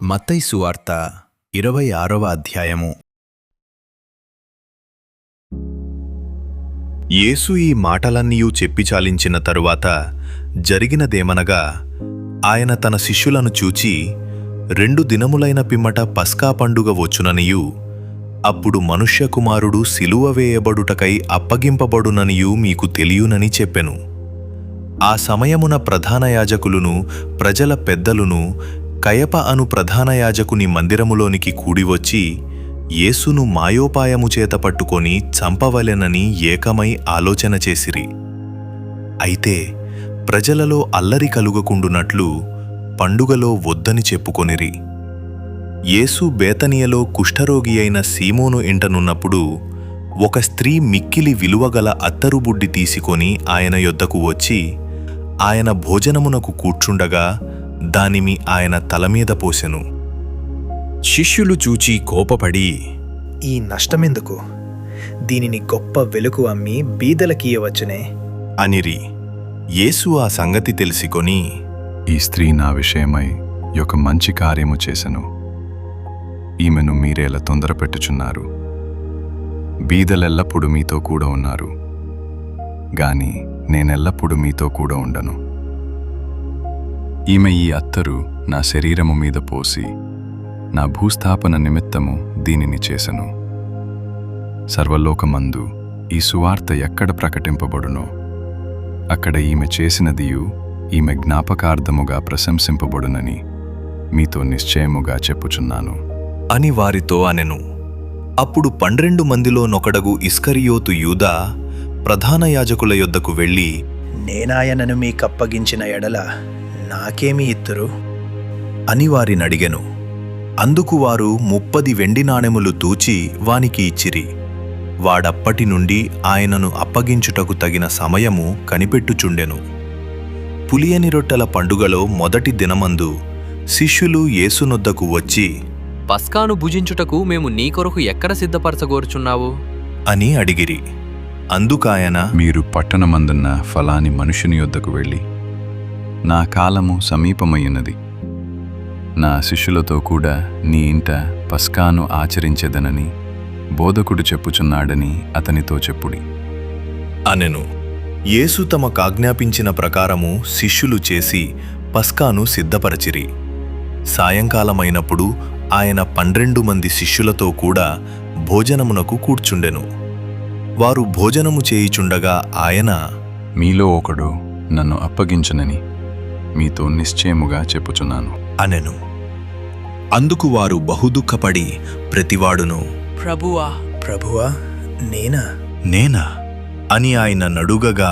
మత్తయి సువార్త 26వ అధ్యాయము. యేసు ఈ మాటలన్నీయూ చెప్పి చాలించిన తరువాత జరిగినదేమనగా, ఆయన తన శిష్యులను చూచి, 2 దినములైన పిమ్మట పస్కా పండుగ వచ్చుననియూ, అప్పుడు మనుష్యకుమారుడు సిలువ వేయబడుటకై అప్పగింపబడుననియూ మీకు తెలియునని చెప్పెను. ఆ సమయమున ప్రధాన యాజకులును ప్రజల పెద్దలును కయప అను ప్రధాన యాజకుని మందిరములోనికి కూడివచ్చి, యేసును మాయోపాయము చేత పట్టుకొని చంపవలెనని ఏకమై ఆలోచన చేసిరి. అయితే ప్రజలలో అల్లరి కలుగకుండునట్లు పండుగలో వద్దని చెప్పుకొనిరి. యేసు బేతనియలో కుష్ఠరోగి అయిన సీమోను ఇంటనున్నప్పుడు ఒక స్త్రీ మిక్కిలి విలువగల అత్తరుబుడ్డి తీసుకొని ఆయన యొద్దకు వచ్చి, ఆయన భోజనమునకు కూర్చుండగా దానిమి ఆయన తలమీద పోసెను. శిష్యులు చూచి కోపపడి, ఈ నష్టమెందుకు? దీనిని గొప్ప వెలుగు అమ్మి బీదలకియవచ్చునే అనిరి. యేసు ఆ సంగతి తెలిసికొని, ఈ స్త్రీ నా విషయమై ఒక మంచి కార్యము చేసెను. ఈమెను మీరేలా తొందరపెట్టుచున్నారు? బీదలెల్లప్పుడు మీతో కూడా ఉన్నారు, గాని నేనెల్లప్పుడు మీతో కూడా ఉండను. ఈమె ఈ అత్తరు నా శరీరము మీద పోసి నా భూస్థాపన నిమిత్తము దీనిని చేసెను. సర్వలోకమందు ఈ సువార్త ఎక్కడ ప్రకటింపబడునో అక్కడ ఈమె చేసినదియు ఈమె జ్ఞాపకార్థముగా ప్రశంసింపబడునని మీతో నిశ్చయముగా చెప్పుచున్నాను అని వారితో అనెను. అప్పుడు 12 మందిలో నొకడగు ఇస్కరియోతు యూదా ప్రధాన యాజకుల యొద్దకు వెళ్ళి, నేనాయనను మీకప్పగించిన ఎడల నాకేమి ఇత్తురు అని వారినడిగెను. అందుకు వారు 30 వెండి నాణెములు తూచి వానికి ఇచ్చిరి. వాడప్పటి నుండి ఆయనను అప్పగించుటకు తగిన సమయము కనిపెట్టుచుండెను. పులియని రొట్టెల పండుగలో మొదటి దినమందు శిష్యులు యేసునొద్దకు వచ్చి, పస్కాను భుజించుటకు మేము నీ కొరకు ఎక్కడ సిద్ధపరచగోరుచున్నావు అని అడిగిరి. అందుకాయన, మీరు పట్టణమందున్న ఫలాని మనుషుని యొద్దకు వెళ్ళి, నా కాలము సమీపమయ్యున్నది, నా శిష్యులతో కూడా నీ ఇంట పస్కాను ఆచరించెదనని బోధకుడు చెప్పుచున్నాడని అతనితో చెప్పుడి అనెను. యేసు తమకాజ్ఞాపించిన ప్రకారము శిష్యులు చేసి పస్కాను సిద్ధపరచిరి. సాయంకాలమైనప్పుడు ఆయన 12 మంది శిష్యులతో కూడా భోజనమునకు కూర్చుండెను. వారు భోజనము చేయుచుండగా ఆయన, మీలో ఒకడు నన్ను అప్పగించునని మీతో నిశ్చయముగా చెప్పుచున్నాను అనెను. అందుకు వారు బహుదుఃఖపడి ప్రతివాడును, ప్రభువా ప్రభువా, నేనా అని ఆయన నడుగగా,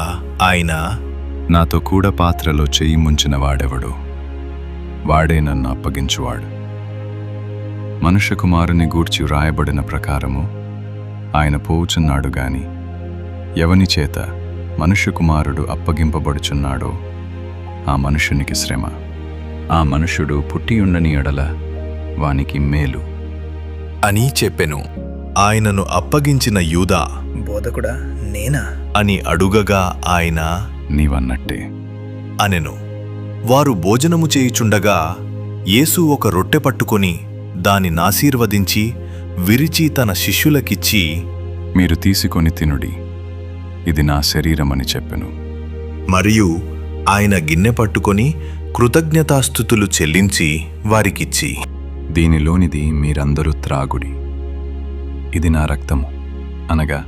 ఆయన, నాతో కూడా పాత్రలో చెయ్యి ముంచిన వాడెవడు వాడే నన్ను అప్పగించువాడు. మనుష్యకుమారుని గూర్చి వ్రాయబడిన ప్రకారము ఆయన పోవుచున్నాడు గాని ఎవని చేత మనుష్యకుమారుడు అప్పగింపబడుచున్నాడో ఆ మనుష్యునికి శ్రమ. ఆ మనుష్యుడు పుట్టియుండని ఎడల వానికి మేలు అని చెప్పెను. ఆయనను అప్పగించిన యూదా, బోధకుడా, నేనా అని అడుగగా ఆయన, నీవన్నట్టే అనెను. వారు భోజనము చేయుచుండగా యేసు ఒక రొట్టె పట్టుకొని దాని నాశీర్వదించి విరిచి తన శిష్యులకిచ్చి, మీరు తీసుకొని తినుడి, ఇది నా శరీరమని చెప్పెను. మరియు ఆయన గిన్నె పట్టుకొని కృతజ్ఞతాస్తుతులు చెల్లించి వారికిచ్చి, దీనిలోనిది మీరందరూ త్రాగుడి, ఇది నా రక్తము, అనగా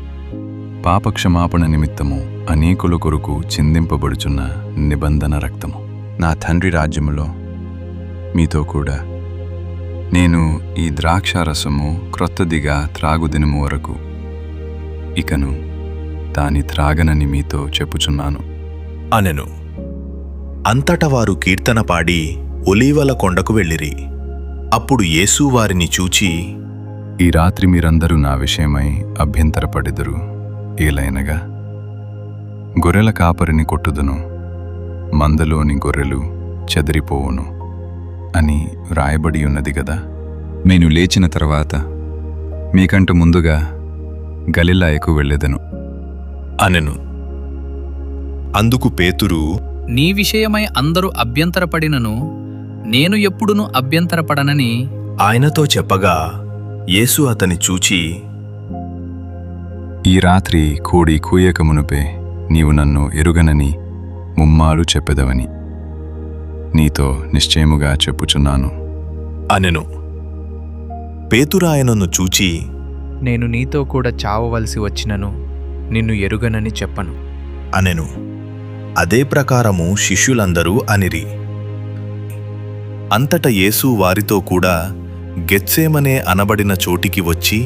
పాపక్షమాపణ నిమిత్తము అనేకుల కొరకు చిందింపబడుచున్న నిబంధన రక్తము. నా తండ్రి రాజ్యములో మీతో కూడా నేను ఈ ద్రాక్షారసము క్రొత్తదిగా త్రాగుదినము వరకు ఇకను దాని త్రాగనని మీతో చెప్పుచున్నాను అనెను. అంతట వారు కీర్తన పాడి ఒలీవల కొండకు వెళ్ళిరి. అప్పుడు యేసు వారిని చూచి, ఈ రాత్రి మీరందరూ నా విషయమై అభ్యంతరపడెదరు. ఏలైనగా గొర్రెల కాపరిని కొట్టుదును, మందలోని గొర్రెలు చెదిరిపోవును అని వ్రాయబడి ఉన్నది గదా. నేను లేచిన తర్వాత మీకంటూ ముందుగా గలిలయకు వెళ్ళెదను అనెను. అందుకు పేతురు, నీ విషయమై అందరూ అభ్యంతరపడినను నేను ఎప్పుడునూ అభ్యంతరపడనని ఆయనతో చెప్పగా యేసు అతని చూచి, ఈ రాత్రి కోడి కూయక మునుపే నీవు నన్ను ఎరుగనని ముమ్మారు చెప్పెదవని నీతో నిశ్చయముగా చెప్పుచున్నాను అనెను. పేతురు ఆయనను చూచి, నేను నీతో కూడా చావవలసి వచ్చినను నిన్ను ఎరుగనని చెప్పను అనెను. అదే ప్రకారము శిష్యులందరూ అనిరి. అంతట యేసు వారితో కూడా గెత్సేమనే అనబడిన చోటికి వచ్చి,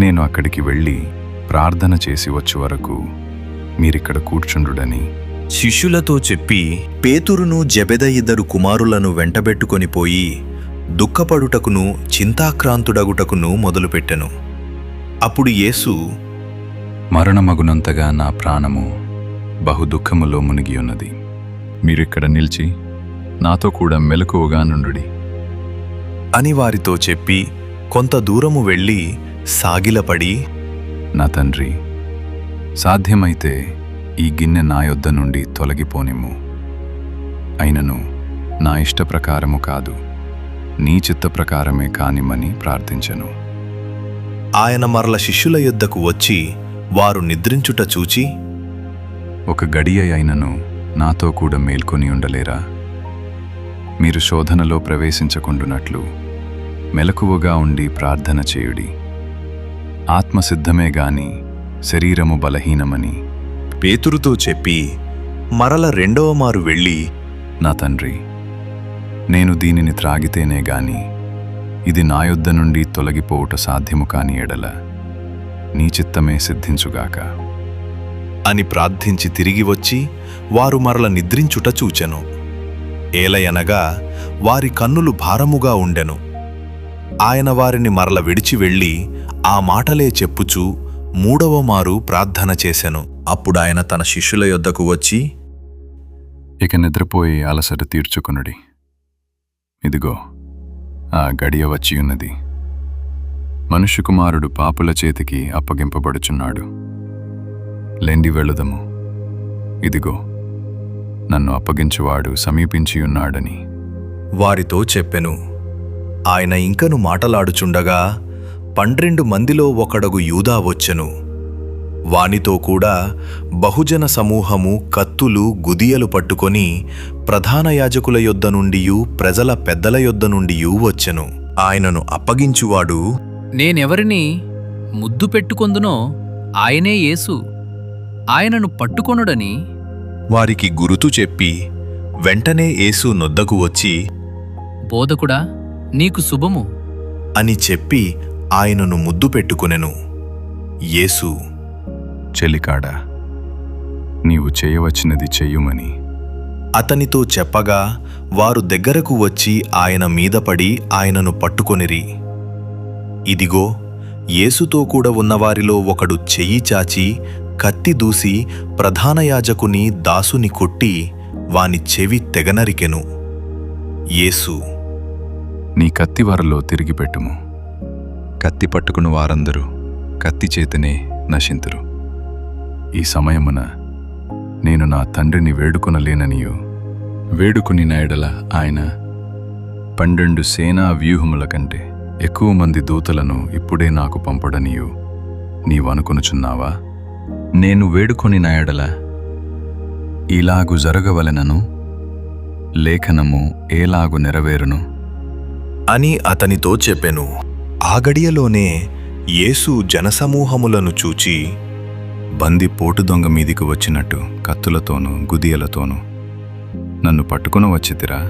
నేను అక్కడికి వెళ్ళి ప్రార్థన చేసి వచ్చే వరకు మీరిక్కడ కూర్చుండుడని శిష్యులతో చెప్పి పేతురును జెబెద ఇద్దరు కుమారులను వెంటబెట్టుకొని పోయి దుఃఖపడుటకును చింతాక్రాంతుడగుటకును మొదలుపెట్టెను. అప్పుడు యేసు, మరణమగునంతగా నా ప్రాణము బహు దుఃఖములో మునిగి ఉన్నది. మీరిక్కడ నిలిచి నాతో కూడా మెలకువగా నుండుడి అని వారితో చెప్పి కొంత దూరము వెళ్ళి సాగిలపడి, నా తండ్రి, సాధ్యమైతే ఈ గిన్నె నా యొద్ద నుండి తొలగిపోనిమ్ము. అయినను నా ఇష్టప్రకారము కాదు, నీ చిత్త ప్రకారమే కానిమ్మని ప్రార్థించెను. ఆయన మరల శిష్యుల యొద్దకు వచ్చి వారు నిద్రించుట చూచి, ఒక గడియ అయినను నాతో కూడా మేల్కొని ఉండలేరా? మీరు శోధనలో ప్రవేశించకుండునట్లు మెలకువగా ఉండి ప్రార్థన చేయుడి. ఆత్మసిద్ధమే గాని శరీరము బలహీనమని పేతురుతో చెప్పి మరల రెండవ మారు వెళ్ళి, నా తండ్రి, నేను దీనిని త్రాగితేనే గాని ఇది నా యొద్ద నుండి తొలగిపోవుట సాధ్యము కాని ఎడల నీ చిత్తమే సిద్ధించుగాక అని ప్రార్థించి తిరిగి వచ్చి వారు మరల నిద్రించుట చూచెను. ఏలయనగా వారి కన్నులు భారముగా ఉండెను. ఆయన వారిని మరల విడిచి వెళ్ళి ఆ మాటలే చెప్పుచూ మూడవ మారు ప్రార్థన చేసెను. అప్పుడాయన తన శిష్యుల యొద్దకు వచ్చి, ఇక నిద్రపోయి అలసట తీర్చుకొనుడి. ఇదిగో ఆ గడియ వచ్చియున్నది. మనుష్య కుమారుడు పాపుల చేతికి అప్పగింపబడుచున్నాడు. లెండి వెళ్ళుదము. ఇదిగో నన్ను అప్పగించువాడు సమీపించియున్నాడని వారితో చెప్పెను. ఆయన ఇంకను మాటలాడుచుండగా 12 మందిలో ఒకడగు యూదా వచ్చెను. వానితో కూడా బహుజన సమూహము కత్తులు గుదియలు పట్టుకొని ప్రధాన యాజకుల యొద్ద నుండియూ ప్రజల పెద్దల యొద్ద నుండియూ వచ్చెను. ఆయనను అప్పగించువాడు, నేనెవరిని ముద్దు పెట్టుకొందునో ఆయనే యేసు, ఆయనను పట్టుకొనుడని వారికి గురుతు చెప్పి వెంటనే యేసు నొద్దకు వచ్చి, బోధకుడా, నీకు శుభము అని చెప్పి ఆయనను ముద్దు పెట్టుకొనెను. యేసు, చెలికాడా, నీవు చేయవచ్చినది చెయ్యుమని అతనితో చెప్పగా వారు దగ్గరకు వచ్చి ఆయన మీద పడి ఆయనను పట్టుకొనిరి. ఇదిగో యేసుతో కూడా ఉన్నవారిలో ఒకడు చెయ్యి చాచి కత్తి దూసి ప్రధాన యాజకుని దాసుని కొట్టి వాని చెవి తెగనరికెను. యేసు, నీ కత్తి వరలో తిరిగిపెట్టుము. కత్తి పట్టుకుని వారందరూ కత్తి చేతనే నశింతురు. ఈ సమయమున నేను నా తండ్రిని వేడుకొనలేననియు వేడుకుని ఎడల ఆయన 12 సేనా వ్యూహముల కంటే ఎక్కువ మంది దూతలను ఇప్పుడే నాకు పంపడనియు నీవనుకొనుచున్నావా? నేను వేడుకొని ఎడల ఇలాగు జరగవలెనను లేఖనము ఏలాగు నెరవేరును అని అతనితో చెప్పెను. ఆ గడియలోనే యేసు జనసమూహములను చూచి, బంది పోటు దొంగ మీదికి వచ్చినట్టు కత్తులతోనూ గుదియలతోనూ నన్ను పట్టుకుని వచ్చితిరా?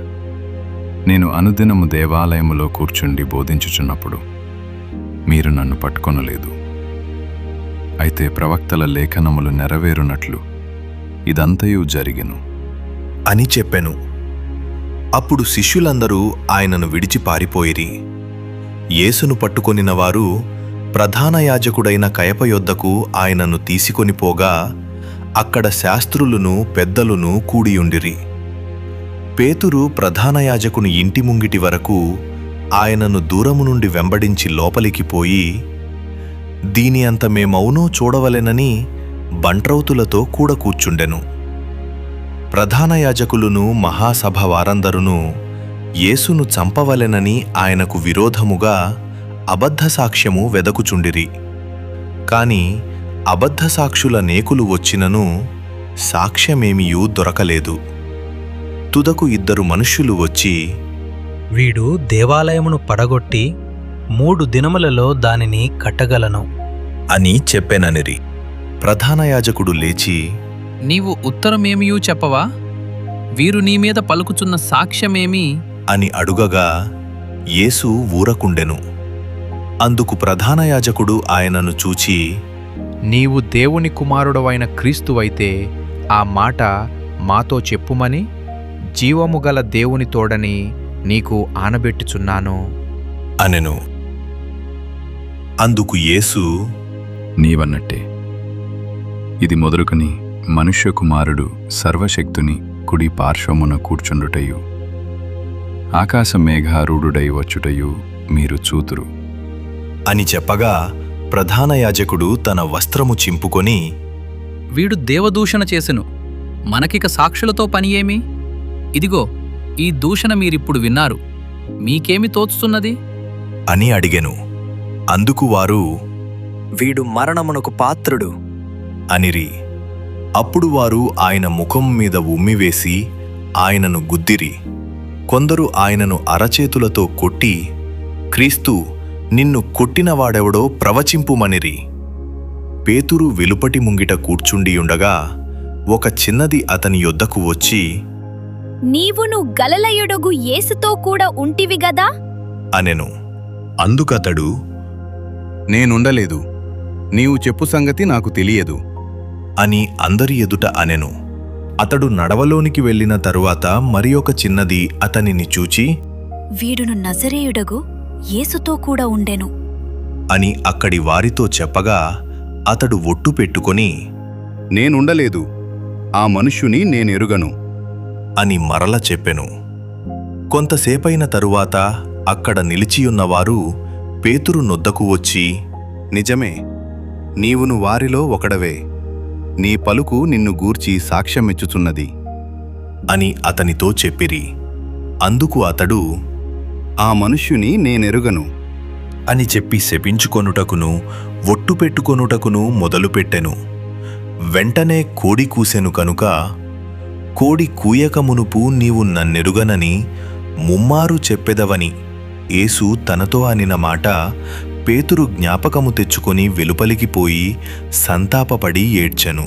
నేను అనుదినము దేవాలయములో కూర్చుండి బోధించుచున్నప్పుడు మీరు నన్ను పట్టుకొనలేదు. అయితే ప్రవక్తల లేఖనములు నెరవేరునట్లు ఇదంతయు జరిగెను అని చెప్పెను. అప్పుడు శిష్యులందరూ ఆయనను విడిచి పారిపోయిరి. యేసును పట్టుకొనిన వారు ప్రధాన యాజకుడైన కయప యొద్దకు ఆయనను తీసుకొనిపోగా అక్కడ శాస్త్రులును పెద్దలును కూడియుండిరి. పేతురు ప్రధాన యాజకుని ఇంటి ముంగిటి వరకు ఆయనను దూరము నుండి వెంబడించి లోపలికి పోయి, దీని అంత మేమౌనో చూడవలెనని బంట్రౌతులతో కూడా కూర్చుండెను. ప్రధాన యాజకులును మహాసభ వారందరును యేసును చంపవలెనని ఆయనకు విరోధముగా అబద్ధ సాక్ష్యము వెదకుచుండిరి. కాని అబద్ధ సాక్షుల నేకులు వచ్చినను సాక్ష్యమేమియూ దొరకలేదు. తుదకు 2 మనుష్యులు వచ్చి, వీడు దేవాలయమును పడగొట్టి 3 దినములలో దానిని కట్టగలను అని చెప్పెననిరి. ప్రధాన యాజకుడు లేచి, నీవు ఉత్తరమేమియూ చెప్పవా? వీరు నీ మీద పలుకుచున్న సాక్ష్యమేమి? అని అడుగగా యేసు ఊరకుండెను. అందుకు ప్రధాన యాజకుడు ఆయనను చూచి, నీవు దేవుని కుమారుడవైన క్రీస్తువైతే ఆ మాట మాతో చెప్పుమని జీవము గల దేవుని తోడని నీకు ఆనబెట్టుచున్నాను అనెను. అందుకు యేసు, నీవన్నట్టే. ఇది మొదలుకొని మనుష్య కుమారుడు సర్వశక్తుని కుడి పార్శ్వమున కూర్చుండుటయు ఆకాశ మేఘారూఢుడై వచ్చుటయు మీరు చూతురు అని చెప్పగా ప్రధాన యాజకుడు తన వస్త్రము చింపుకొని, వీడు దేవదూషణ చేసెను. మనకిక సాక్షులతో పని ఏమి? ఇదిగో ఈ దూషణ మీరిప్పుడు విన్నారు. మీకేమి తోచుతున్నది? అని అడిగెను. అందుకు వారు, వీడు మరణమునకు పాత్రుడు అనిరి. అప్పుడు వారు ఆయన ముఖం మీద ఉమ్మివేసి ఆయనను గుద్దిరి. కొందరు ఆయనను అరచేతులతో కొట్టి, క్రీస్తు, నిన్ను కొట్టినవాడెవడో ప్రవచింపుమనిరి. పేతురు వెలుపటి ముంగిట కూర్చుండియుండగా ఒక చిన్నది అతని యొద్దకు వచ్చి, నీవును గలిలయుడగు యేసుతో కూడా ఉంటివి గదా? అనెను. అందుకతడు, నేనుండలేదు, నీవు చెప్పు సంగతి నాకు తెలియదు అని అందరి ఎదుట అనెను. అతడు నడవలోనికి వెళ్ళిన తరువాత మరి ఒక చిన్నది అతనిని చూచి, వీడును నజరేయుడగు యేసుతో కూడా ఉండెను అని అక్కడి వారితో చెప్పగా అతడు ఒట్టు పెట్టుకొని, నేనుండలేదు, ఆ మనుష్యుని నేనెరుగను అని మరల చెప్పెను. కొంతసేపైన తరువాత అక్కడ నిలిచియున్నవారు పేతురు నొద్దకు వచ్చి, నిజమే, నీవును వారిలో ఒకడవే, నీ పలుకు నిన్ను గూర్చి సాక్ష్యమిచ్చుచున్నది అని అతనితో చెప్పిరి. అందుకు అతడు, ఆ మనుష్యుని నేనెరుగను అని చెప్పి శపించుకొనుటకును ఒట్టు పెట్టుకొనుటకును మొదలుపెట్టెను. వెంటనే కోడి కూసెను కనుక, కోడి కూయక మునుపు నీవు నన్నెరుగనని ముమ్మారు చెప్పెదవని యేసు తనతో అనిన మాట పేతురు జ్ఞాపకము తెచ్చుకొని వెలుపలికి పోయి సంతాపపడి ఏడ్చెను.